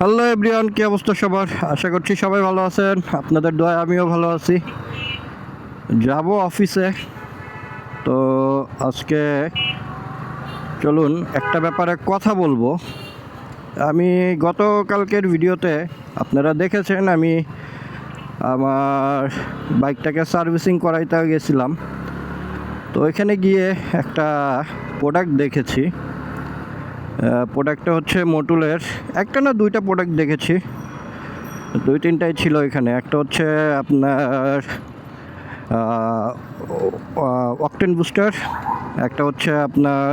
Hello everyone, কি অবস্থা সবার? আশা করছি সবাই ভালো আছেন। আপনাদের দোয়ায় আমিও ভালো আছি। যাব অফিসে। তো আজকে চলুন একটা ব্যাপারে কথা বলবো। আমি গতকালকের ভিডিওতে আপনারা দেখেছেন আমি আমার বাইকটাকে সার্ভিসিং করাইতে গেছিলাম। তো এখানে গিয়ে একটা প্রোডাক্ট দেখেছি। প্রোডাক্টটা হচ্ছে মোটুলের। একটা না দুইটা প্রোডাক্ট দেখেছি, দুই তিনটাই ছিল এখানে। একটা হচ্ছে আপনার অকটেন বুস্টার, একটা হচ্ছে আপনার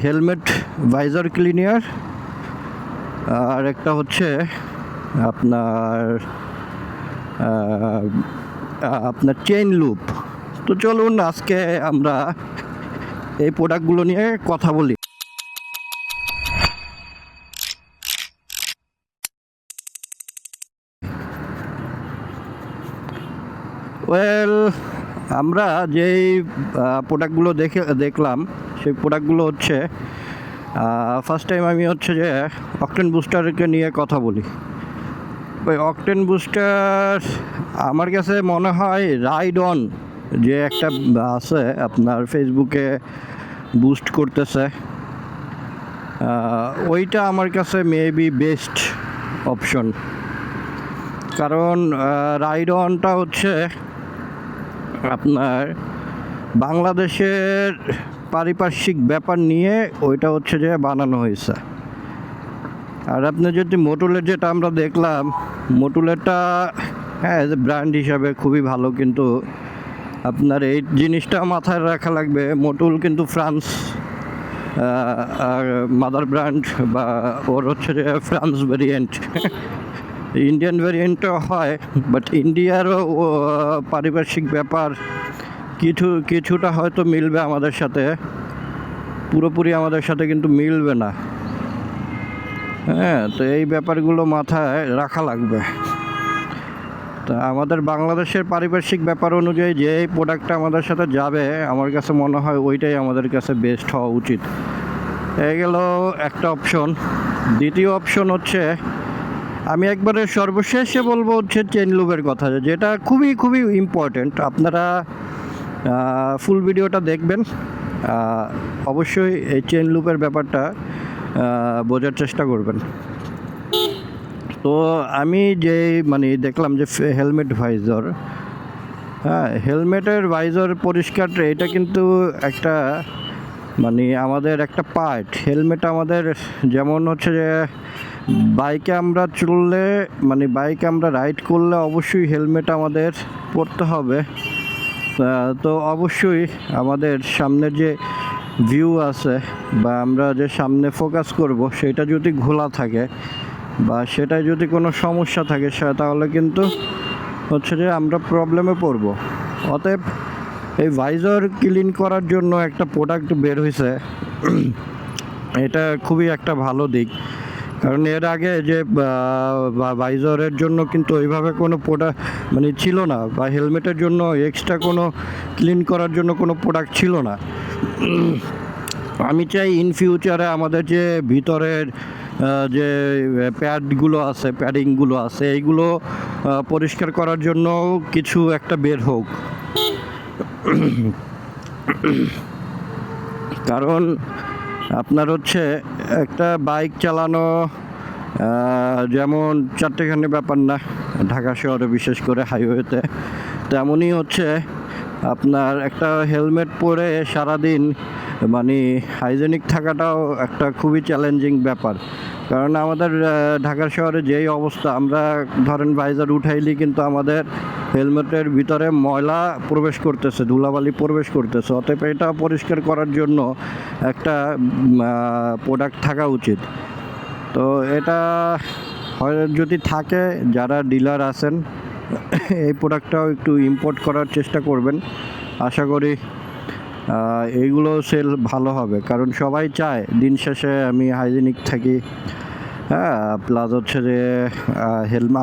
হেলমেট ভাইজার ক্লিনিয়ার, আর একটা হচ্ছে আপনার আপনার চেইন লুপ। তো চলুন আজকে আমরা এই প্রোডাক্টগুলো নিয়ে কথা বলি। ওয়েল, আমরা যেই প্রোডাক্টগুলো দেখলাম সেই প্রোডাক্টগুলো হচ্ছে ফার্স্ট টাইম আমি হচ্ছে যে অকটেন বুস্টারকে নিয়ে কথা বলি। ওই অকটেন বুস্টার আমার কাছে মনে হয় রাইড অন যে একটা আছে আপনার ফেসবুকে বুস্ট করতেছে, ওইটা আমার কাছে মেবি বেস্ট অপশন। কারণ রাইড অনটা হচ্ছে আপনার বাংলাদেশের পারিপার্শ্বিক ব্যাপার নিয়ে ওইটা হচ্ছে যে বানানো হয়েছে। আর আপনি যদি মোটুলের যেটা আমরা দেখলাম, মোটুলেরটা হ্যাঁ ব্র্যান্ড হিসাবে খুবই ভালো, কিন্তু আপনার এই জিনিসটা মাথায় রাখা লাগবে, মোটুল কিন্তু ফ্রান্স আর মাদার ব্র্যান্ড, বা ওর হচ্ছে যে ফ্রান্স ভেরিয়েন্ট। ইন্ডিয়ান ভেরিয়েন্টও হয়, বাট ইন্ডিয়ারও পারিপার্শ্বিক ব্যাপার কিছুটা হয়তো মিলবে আমাদের সাথে, পুরোপুরি আমাদের সাথে কিন্তু মিলবে না। হ্যাঁ, তো এই ব্যাপারগুলো মাথায় রাখা লাগবে। তা আমাদের বাংলাদেশের পারিপার্শ্বিক ব্যাপার অনুযায়ী যে প্রোডাক্টটা আমাদের সাথে যাবে, আমার কাছে মনে হয় ওইটাই আমাদের কাছে বেস্ট হওয়া উচিত। এই গেল একটা অপশন। দ্বিতীয় অপশন হচ্ছে আমি একবারে সর্বশেষে বলবো হচ্ছে চেইন লুপের কথা, যেটা খুবই খুবই ইম্পর্ট্যান্ট। আপনারা ফুল ভিডিওটা দেখবেন, অবশ্যই এই চেইন লুপের ব্যাপারটা বোঝার চেষ্টা করবেন। তো আমি যে দেখলাম যে হেলমেট ভাইজর, হ্যাঁ হেলমেটের ভাইজর পরিষ্কার, এটা কিন্তু একটা আমাদের একটা পার্ট। হেলমেট আমাদের যেমন হচ্ছে যে বাইকে আমরা চললে বাইকে আমরা রাইড করলে অবশ্যই হেলমেট আমাদের পরতে হবে। তো অবশ্যই আমাদের সামনের যে ভিউ আছে বা আমরা যে সামনে ফোকাস করব সেটা যদি ঘোলা থাকে বা সেটায় যদি কোনো সমস্যা থাকে তাহলে কিন্তু হচ্ছে যে আমরা প্রবলেমে পড়ব। অতএব এই ভাইজর ক্লিন করার জন্য একটা প্রোডাক্ট বের হয়েছে, এটা খুবই একটা ভালো দিক। কারণ এর আগে যে ভাইজরের জন্য কিন্তু ওইভাবে কোনো প্রোডাক্ট ছিল না, বা হেলমেটের জন্য এক্সট্রা কোনো ক্লিন করার জন্য কোনো প্রোডাক্ট ছিল না। আমি চাই ইন ফিউচারে আমাদের যে ভিতরের যে প্যাডগুলো আছে, প্যাডিংগুলো আছে, এইগুলো পরিষ্কার করার জন্য কিছু একটা বের হোক। কারণ আপনার হচ্ছে একটা বাইক চালানো যেমন চারটেখানি ব্যাপার না ঢাকা শহরে, বিশেষ করে হাইওয়েতে, তেমনই হচ্ছে আপনার একটা হেলমেট পরে সারাদিন হাইজেনিক থাকাটাও একটা খুবই চ্যালেঞ্জিং ব্যাপার। কারণ আমাদের ঢাকা শহরে যেই অবস্থা, আমরা ধরেন ভাইজার উঠাইলি কিন্তু আমাদের হেলমেটের ভিতরে ময়লা প্রবেশ করতেছে, ধুলাবালি প্রবেশ করতেছে। অতএব এটা পরিষ্কার করার জন্য একটা প্রোডাক্ট থাকা উচিত। তো এটা হয় যদি থাকে, যারা ডিলার আছেন এই প্রোডাক্টটাও একটু ইম্পোর্ট করার চেষ্টা করবেন। আশা করি এইগুলো সেল ভালো হবে, কারণ সবাই চায় দিন শেষে আমি হাইজেনিক থাকি। হ্যাঁ, প্লাস হচ্ছে যে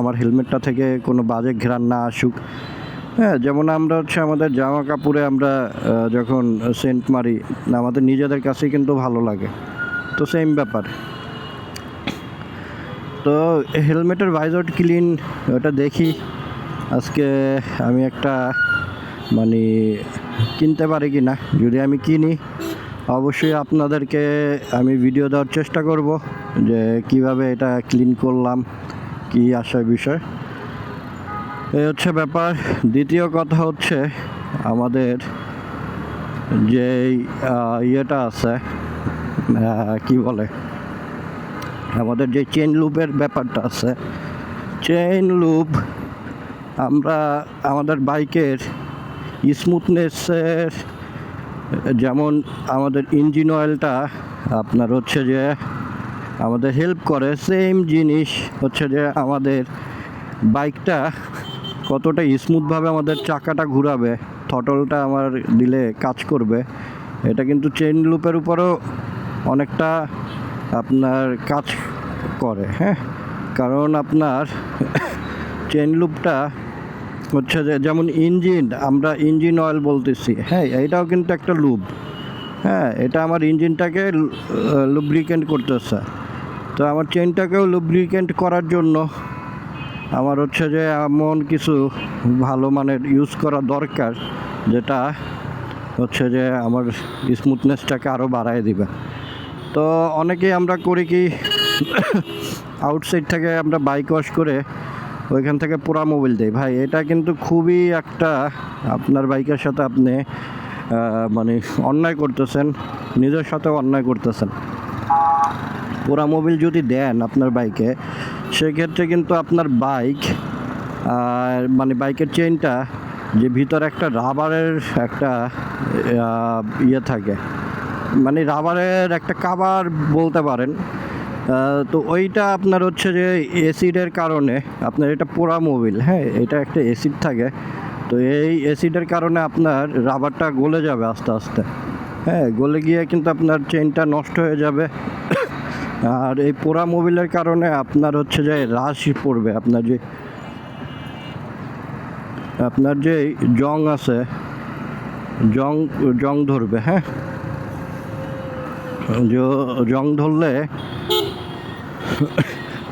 আমার হেলমেটটা থেকে কোনো বাজে ঘ্রাণ না আসুক। হ্যাঁ, যেমন আমরা হচ্ছে আমাদের জামা কাপড়ে আমরা যখন সেন্ট মারি, আমাদের নিজেদের কাছেই কিন্তু ভালো লাগে। তো সেম ব্যাপার। তো হেলমেটের ভাইজর ক্লিন ওটা দেখি আজকে আমি একটা মানে কিনতে পারি কি না। যদি আমি কিনি অবশ্যই আপনাদেরকে আমি ভিডিও দেওয়ার চেষ্টা করব যে কিভাবে এটা ক্লিন করলাম, কি আসার বিষয়। এই হচ্ছে ব্যাপার। দ্বিতীয় কথা হচ্ছে আমাদের যে ইয়েটা আছে কি বলে, আমাদের যে চেইন লুপের ব্যাপারটা আছে, চেইন লুপ আমরা আমাদের বাইকের স্মুথনেসের, যেমন আমাদের ইঞ্জিন অয়েলটা আপনার হচ্ছে যে আমাদের হেল্প করে, সেম জিনিস হচ্ছে যে আমাদের বাইকটা কতটা স্মুথভাবে আমাদের চাকাটা ঘুরাবে, থটলটা আমার দিলে কাজ করবে, এটা কিন্তু চেইন লুপের উপরও অনেকটা আপনার কাজ করে। হ্যাঁ, কারণ আপনার চেইন লুপটা হচ্ছে যে যেমন ইঞ্জিন, আমরা ইঞ্জিন অয়েল বলতেছি, হ্যাঁ এইটাও কিন্তু একটা লুপ। হ্যাঁ, এটা আমার ইঞ্জিনটাকে লুব্রিকেন্ট করতেছে। তো আমার চেইনটাকেও লুব্রিকেন্ট করার জন্য আমার হচ্ছে যে এমন কিছু ভালো মানের ইউজ করা দরকার, যেটা হচ্ছে যে আমার স্মুথনেসটাকে আরও বাড়ায় দিবে। তো অনেকেই আমরা করি কি, আউটসাইড থেকে আমরা বাইক ওয়াশ করে ওইখান থেকে পুরা মোবিল দেই। ভাই এটা কিন্তু খুবই একটা আপনার বাইকের সাথে আপনি মানে অন্যায় করতেছেন, নিজের সাথেও অন্যায় করতেছেন। পুরা মোবিল যদি দেন আপনার বাইকে, সেক্ষেত্রে কিন্তু আপনার বাইক মানে বাইকের চেইনটা যে ভিতরে একটা রাবারের একটা ইয়ে থাকে, মানে রাবারের একটা কাভার বলতে পারেন, তো ওইটা আপনার হচ্ছে যে অ্যাসিডের কারণে আপনার এটা পোড়া মোবিল, হ্যাঁ এটা একটা অ্যাসিড থাকে, তো এই অ্যাসিডের কারণে আপনার রাবারটা গলে যাবে আস্তে আস্তে। হ্যাঁ, গলে গিয়ে কিন্তু আপনার চেইনটা নষ্ট হয়ে যাবে। আর এই পোড়া মোবিলের কারণে আপনার হচ্ছে যে রাশ পড়বে, আপনার যে জং আছে, জং ধরবে। হ্যাঁ, জং ধরলে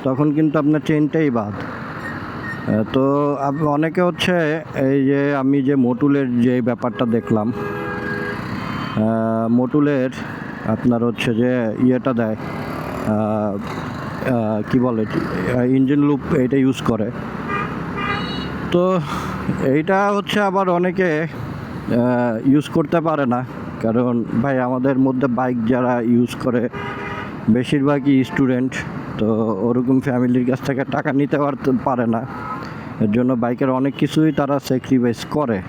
তখন কিন্তু আপনার চেইনটাই বাদ। তো অনেকে হচ্ছে এই যে আমি যে মোটুলের যে ব্যাপারটা দেখলাম, মোটুলের আপনার হচ্ছে যে ইয়েটা দেয়, কি বলে, ইঞ্জিন লুপ, এটা ইউজ করে। তো এইটা হচ্ছে আবার অনেকে ইউজ করতে পারে না, কারণ ভাই আমাদের মধ্যে বাইক যারা ইউজ করে বেশিরভাগই স্টুডেন্ট, তো ওরকম ফ্যামিলির কাছ থেকে টাকা নিতে পারে না, এর জন্য বাইকের অনেক কিছুই তারা স্যাক্রিফাইস করে।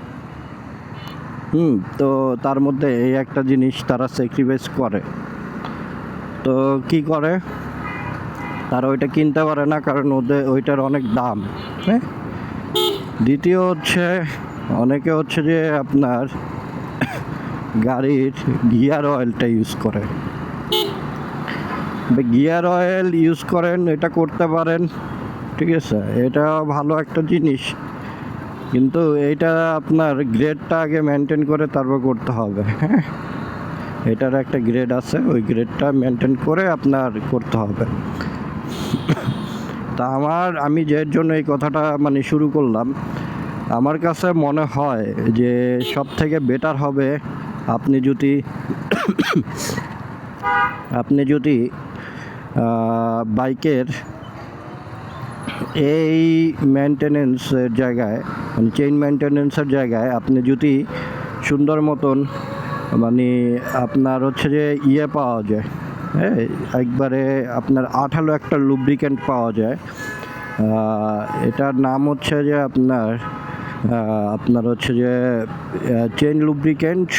তো তার মধ্যে এই একটা জিনিস তারা স্যাক্রিফাইস করে। তো কি করে, তারা ওইটা কিনতে পারে না, কারণ ওইটার অনেক দাম। হ্যাঁ, দ্বিতীয় হচ্ছে অনেকে হচ্ছে যে আপনার গাড়ির গিয়ার অয়েলটা ইউজ করে। গিয়ার অয়েল ইউজ করেন, এটা করতে পারেন, ঠিক আছে, এটা ভালো একটা জিনিস, কিন্তু এইটা আপনার গ্রেডটা আগে মেনটেন করে তারপর করতে হবে। হ্যাঁ, এটার একটা গ্রেড আছে, ওই গ্রেডটা মেনটেন করে আপনার করতে হবে। তা আমি যের জন্য এই কথাটা মানে শুরু করলাম, আমার কাছে মনে হয় যে সব থেকে বেটার হবে আপনি যদি বাইকের এই মেনটেনেন্সের জায়গায়, মানে চেইন মেনটেনেন্সের জায়গায় আপনি যদি সুন্দর মতন মানে আপনার হচ্ছে যে ইয়ে পাওয়া যায়, হ্যাঁ একবারে আপনার আঠালো একটা লুব্রিকেন্ট পাওয়া যায়, এটার নাম হচ্ছে যে আপনার হচ্ছে যে চেইন লুব্রিকেন্ট,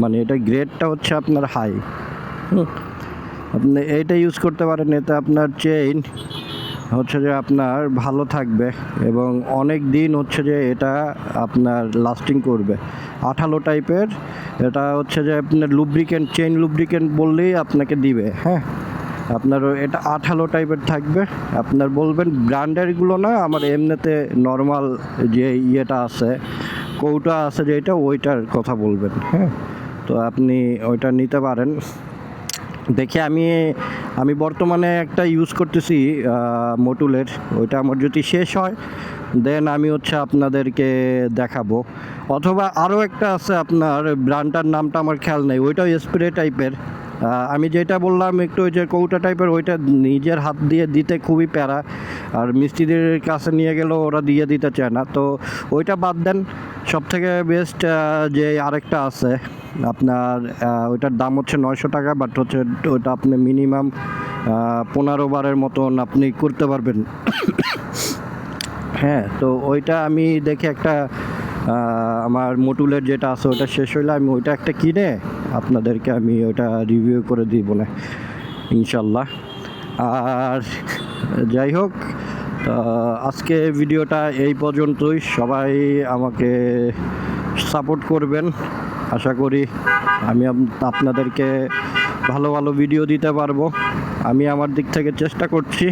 মানে এটা গ্রেডটা হচ্ছে আপনার হাই। আপনি এইটা ইউজ করতে পারেন, এতে আপনার চেইন হচ্ছে যে আপনার ভালো থাকবে এবং অনেক দিন হচ্ছে যে এটা আপনার লাস্টিং করবে। আঠালো টাইপের, এটা হচ্ছে যে আপনার লুব্রিকেন্ট, চেইন লুব্রিকেন্ট বললেই আপনাকে দিবে। হ্যাঁ, আপনার এটা আঠালো টাইপের থাকবে। আপনার বলবেন ব্র্যান্ডেরগুলো না, আমার এমনিতে নর্মাল যে ইয়েটা আছে, কৌটা আছে যেটা, ওইটার কথা বলবেন। হ্যাঁ, তো আপনি ওইটা নিতে পারেন। দেখে আমি বর্তমানে একটা ইউজ করতেছি মোটুলের, ওইটা আমার যদি শেষ হয় দেন আমি হচ্ছে আপনাদেরকে দেখাবো। অথবা আরও একটা আছে আপনার, ব্র্যান্ডটার নামটা আমার খেয়াল নেই, ওইটাও স্প্রে টাইপের। আমি যেটা বললাম একটু ওই যে কৌটা টাইপের, ওইটা নিজের হাত দিয়ে দিতে খুবই প্যারা, আর মিস্ত্রিদের কাছে নিয়ে গেলেও ওরা দিয়ে দিতে চায় না। তো ওইটা বাদ দেন, সবথেকে বেস্ট যে আরেকটা আছে আপনার, ওইটার দাম হচ্ছে 900 টাকা, বাট হচ্ছে ওইটা আপনি মিনিমাম 15 বারের মতন আপনি করতে পারবেন। হ্যাঁ, তো ওইটা আমি দেখে একটা আমার মোটুলের যেটা আছে ওটা শেষ হইলে আমি ওইটা একটা কিনে আপনাদেরকে আমি ওইটা রিভিউ করে দিব না ইনশাল্লাহ। আর যাই হোক, আজকে ভিডিওটা এই পর্যন্তই। সবাই আমাকে সাপোর্ট করবেন, আশা করি আমি আপনাদেরকে ভালো ভালো ভিডিও দিতে পারবো। আমি আমার দিক থেকে চেষ্টা করছি,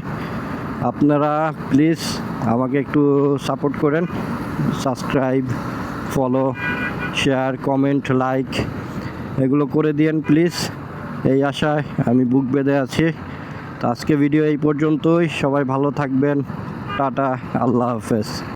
আপনারা প্লিজ আমাকে একটু সাপোর্ট করেন। Subscribe, follow, share, comment, like এগুলো করে দিয়েন প্লিজ, এই আশায় আমি বুক বেঁধে আছি। তো আজকে ভিডিও এই পর্যন্তই, সবাই ভালো থাকবেন, টাটা, আল্লাহ হাফেজ।